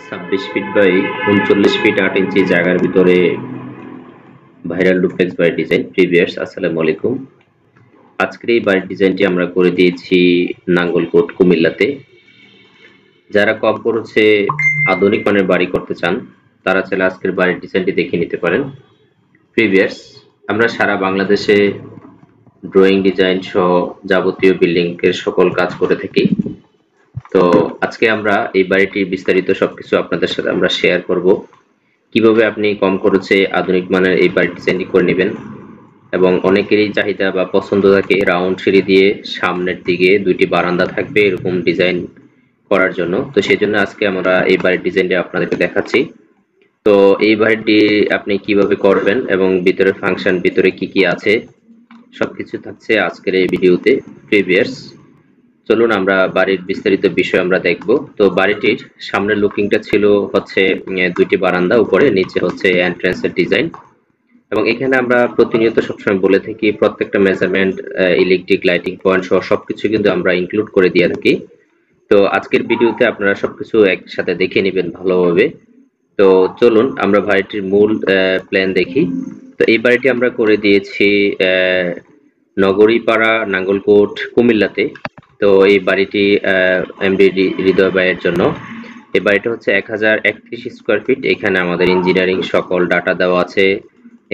26 feet by 39 fit 8 ইঞ্চি জায়গার ভিতরে viral duplex বাড়ির ডিজাইন। প্রিভিয়াস আসসালামু আলাইকুম। আজকের এই বাড়ির ডিজাইনটি আমরা করে দিয়েছি নাঙ্গলকোট কুমিল্লাতে। যারা কম খরচে আধুনিক মানের বাড়ি করতে চান তারা চাইলে আজকের বাড়ির ডিজাইনটি দেখে নিতে পারেন। প্রিভিয়াস আমরা সারা বাংলাদেশে ড্রয়িং ডিজাইন সহ যাবতীয় বিল্ডিং এর সকল কাজ করে থাকি। তো আজকে আমরা এই বাড়িটির বিস্তারিত সবকিছু আপনাদের সাথে আমরা শেয়ার করব। কিভাবে আপনি কম খরচে আধুনিক মানের এই বাড়ির ডিজাইনটি করে নেবেন, এবং অনেকেরই চাহিদা বা পছন্দ থাকে রাউন্ড সিঁড়ি দিয়ে সামনের দিকে দুইটি বারান্দা থাকবে এরকম ডিজাইন করার জন্য। তো সেই জন্য আজকে আমরা এই বাড়ির ডিজাইনটি আপনাদেরকে দেখাচ্ছি। তো এই বাড়িটি আপনি কিভাবে করবেন এবং ভিতরে ফাংশন ভিতরে কি কি আছে সবকিছু থাকছে আজকের এই ভিডিওতে। প্রিভিয়াস চলুন আমরা বাড়ির বিস্তারিত বিষয় আমরা দেখব। তো বাড়িটির সামনের লুকিংটা ছিল হচ্ছে দুইটি বারান্দা, উপরে নিচে হচ্ছে এন্ট্রান্সের ডিজাইন। এবং এখানে আমরা প্রতিনিয়ত সবসময় বলে থাকি প্রত্যেকটা মেজারমেন্ট, ইলেকট্রিক লাইটিং পয়েন্ট সহ সবকিছু কিন্তু আমরা ইনক্লুড করে দিয়ে থাকি। তো আজকের ভিডিওতে আপনারা সবকিছু একসাথে দেখে নেবেন ভালোভাবে। তো চলুন আমরা বাড়িটির মূল প্ল্যান দেখি। তো এই বাড়িটি আমরা করে দিয়েছি নগরীপাড়া নাঙ্গলকোট কুমিল্লাতে। তো এই বাড়িটি এমডি হৃদয় ভাইয়ের জন্য। এই বাড়িটা হচ্ছে 1031 স্কয়ার ফিট। এখানে আমাদের ইঞ্জিনিয়ারিং সকল ডাটা দেওয়া আছে,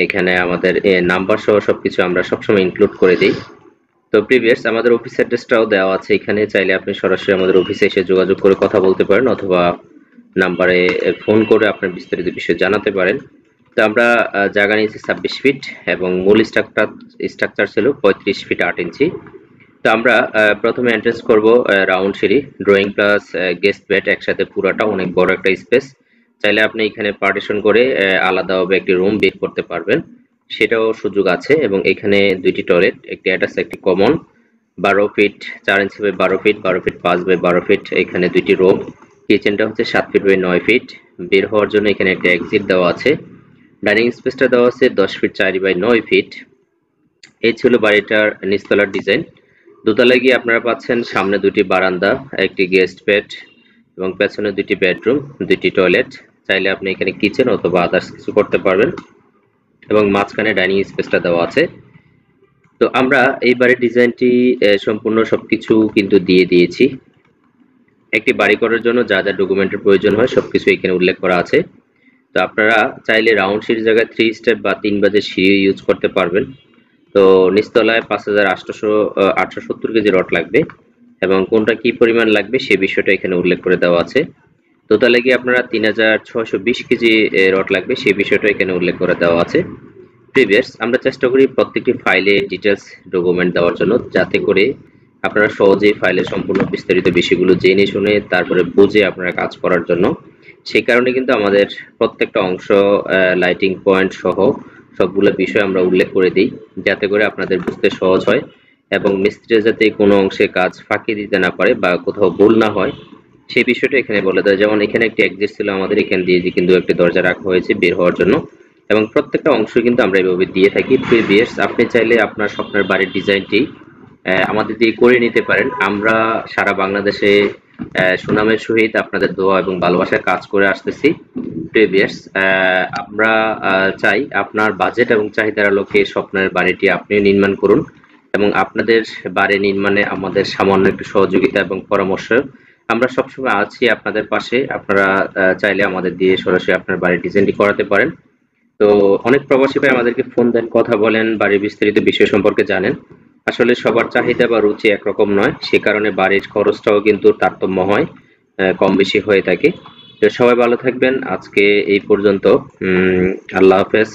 এখানে আমাদের নাম্বার সহ সবকিছু আমরা সবসময় ইনক্লুড করে দিই। তো প্রিভিয়াস আমাদের অফিস অ্যাড্রেসটাও দেওয়া আছে এখানে, চাইলে আপনি সরাসরি আমাদের অফিসে এসে যোগাযোগ করে কথা বলতে পারেন অথবা নাম্বারে ফোন করে আপনার বিস্তারিত বিষয় জানাতে পারেন। তো আমরা জায়গা নিয়েছি 26 ফিট এবং মূল স্ট্রাকচার ছিল 35 ফিট 8 ইঞ্চি। তো আমরা প্রথমে এন্ট্রেন্স করব রাউন্ড সিঁড়ি, ড্রয়িং প্লাস গেস্ট বেড একসাথে, পুরাটা অনেক বড় একটা স্পেস। চাইলে আপনি এখানে পার্টিশন করে আলাদাভাবে একটি রুম বের করতে পারবেন, সেটাও সুযোগ আছে। এবং এখানে দুইটি টয়লেট, একটি অ্যাটাচ একটি common. 12 feet 4 inch by 12 feet, 12 feet 5 by 12 feet এখানে দুইটি রুম। কিচেনটা হচ্ছে 7 ফিট বাই 9 ফিট। বের হওয়ার জন্য এখানে একটা এক্সিট দেওয়া আছে। ডাইনিং স্পেসটা দেওয়া আছে 10 ফিট 4 বাই 9 ফিট। এই ছিল বাড়িটার নিচতলার ডিজাইন। দোতলায় গিয়ে আপনারা পাচ্ছেন সামনে দুটি বারান্দা, একটি গেস্ট বেড এবং পেছনে দুটি বেডরুম, দুটি টয়লেট। চাইলে আপনি এখানে কিচেন অথবা আদার্স কিছু করতে পারবেন। এবং মাঝখানে ডাইনিং স্পেসটা দেওয়া আছে। তো আমরা এই বাড়ির ডিজাইনটি সম্পূর্ণ সবকিছু কিন্তু দিয়ে দিয়েছি। একটি বাড়ি করার জন্য যা যা ডকুমেন্টের প্রয়োজন হয় সবকিছু এখানে উল্লেখ করা আছে। তো আপনারা চাইলে রাউন্ড সিঁড়ির জায়গায় 3 স্টেপ বা 3 বাজে সিঁড়ি ইউজ করতে পারবেন। তো নিচতলায় 5870 কেজি রড লাগবে এবং কোনটা কি পরিমাণ লাগবে সে বিষয়টা এখানে উল্লেখ করে দেওয়া আছে। দোতলায় গিয়ে আপনারা 3620 কেজি রড লাগবে, সেই বিষয়টা এখানে উল্লেখ করে দেওয়া আছে। প্রিভিয়াস আমরা চেষ্টা করি প্রত্যেকটি ফাইলে ডিটেলস ডকুমেন্ট দেওয়ার জন্য, যাতে করে আপনারা সহজেই ফাইলের সম্পূর্ণ বিস্তারিত বিষয়গুলো জেনে শুনে তারপরে বুঝে আপনারা কাজ করার জন্য। সেই কারণে কিন্তু আমাদের প্রত্যেকটা অংশ লাইটিং পয়েন্ট সহ সবগুলো বিষয় আমরা উল্লেখ করে দিই, যাতে করে আপনাদের বুঝতে সহজ হয় এবং মিস্ত্রি যাতে কোনো অংশে কাজ ফাঁকি দিতে না পারে বা কোথাও ভুল না হয় সেই বিষয়টা এখানে বলে দেয়। যেমন এখানে একটি এক্সিট ছিল আমাদের, এখানে দিয়ে কিন্তু একটি দরজা রাখা হয়েছে বের হওয়ার জন্য। এবং প্রত্যেকটা অংশ কিন্তু আমরা এইভাবে দিয়ে থাকি। প্রিভিয়াস আপনি চাইলে আপনার স্বপ্নের বাড়ির ডিজাইনটি আমাদের দিয়ে করে নিতে পারেন। আমরা সারা বাংলাদেশে সুনামের সহিত আপনাদের দোয়া এবং ভালোবাসায় কাজ করে আসতেছি। প্রিভিয়াস আমরা চাই আপনার বাজেট এবং চাহিদার আলোকে স্বপ্নের বাড়িটি আপনি নির্মাণ করুন এবং আপনাদের বাড়ি নির্মাণে আমাদের সামান্য একটু সহযোগিতা এবং পরামর্শ আমরা সবসময় আছি আপনাদের পাশে। আপনারা চাইলে আমাদের দিয়ে সরাসরি আপনার বাড়ির ডিজাইনটি করাতে পারেন। তো অনেক প্রবাসী ভাই আমাদেরকে ফোন দেন, কথা বলেন, বাড়ির বিস্তারিত বিষয় সম্পর্কে জানেন। আসলে সবার চাহিদা বা রুচি একরকম নয়, সে কারণে বাড়ির খরচটাও কিন্তু তারতম্য হয়, কম বেশি হয়ে থাকে। তো সবাই ভালো থাকবেন, আজকে এই পর্যন্ত। আল্লাহ হাফেজ।